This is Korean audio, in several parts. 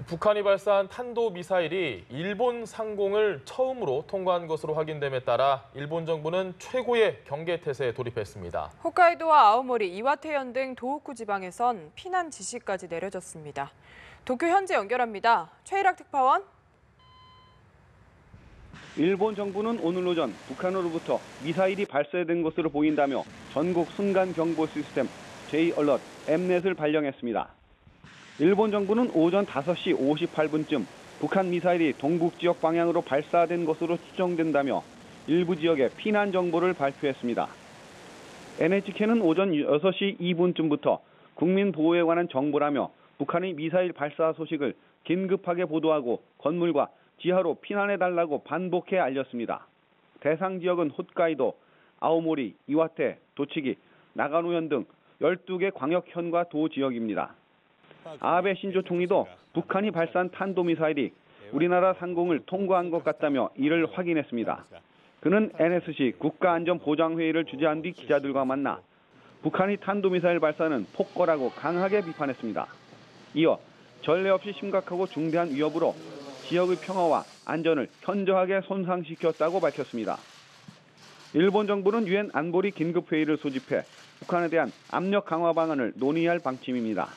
북한이 발사한 탄도미사일이 일본 상공을 처음으로 통과한 것으로 확인됨에 따라 일본 정부는 최고의 경계태세에 돌입했습니다. 홋카이도와 아오모리, 이와테현 등 도호쿠 지방에선 피난 지시까지 내려졌습니다. 도쿄 현지 연결합니다. 최일학 특파원. 일본 정부는 오늘 오전 북한으로부터 미사일이 발사된 것으로 보인다며 전국 순간 경보 시스템 J-얼럿 엠넷을 발령했습니다. 일본 정부는 오전 5시 58분쯤 북한 미사일이 동북 지역 방향으로 발사된 것으로 추정된다며 일부 지역에 피난 정보를 발표했습니다. NHK는 오전 6시 2분쯤부터 국민 보호에 관한 정보라며 북한의 미사일 발사 소식을 긴급하게 보도하고 건물과 지하로 피난해달라고 반복해 알렸습니다. 대상 지역은 홋카이도, 아오모리, 이와테, 도치기, 나가노현 등 12개 광역현과 도 지역입니다. 아베 신조 총리도 북한이 발사한 탄도미사일이 우리나라 상공을 통과한 것 같다며 이를 확인했습니다. 그는 NSC 국가안전보장회의를 주재한 뒤 기자들과 만나 북한이 탄도미사일 발사는 폭거라고 강하게 비판했습니다. 이어 전례 없이 심각하고 중대한 위협으로 지역의 평화와 안전을 현저하게 손상시켰다고 밝혔습니다. 일본 정부는 유엔 안보리 긴급회의를 소집해 북한에 대한 압력 강화 방안을 논의할 방침입니다.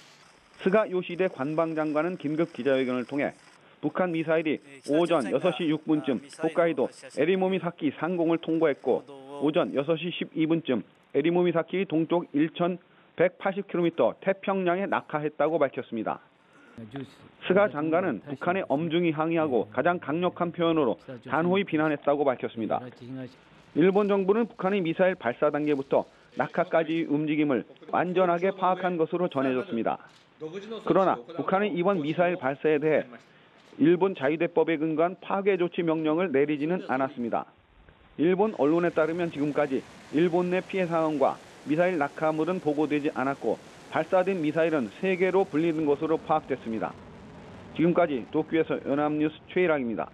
스가 요시대 관방장관은 긴급 기자회견을 통해 북한 미사일이 오전 6시 6분쯤 홋카이도 에리모미사키 상공을 통과했고 오전 6시 12분쯤 에리모미사키 동쪽 1,180km 태평양에 낙하했다고 밝혔습니다. 스가 장관은 북한에 엄중히 항의하고 가장 강력한 표현으로 단호히 비난했다고 밝혔습니다. 일본 정부는 북한의 미사일 발사 단계부터 낙하까지의 움직임을 완전하게 파악한 것으로 전해졌습니다. 그러나 북한의 이번 미사일 발사에 대해 일본 자위대법에 근거한 파괴 조치 명령을 내리지는 않았습니다. 일본 언론에 따르면 지금까지 일본 내 피해 상황과 미사일 낙하물은 보고되지 않았고 발사된 미사일은 3개로 분리된 것으로 파악됐습니다. 지금까지 도쿄에서 연합뉴스 최일학입니다.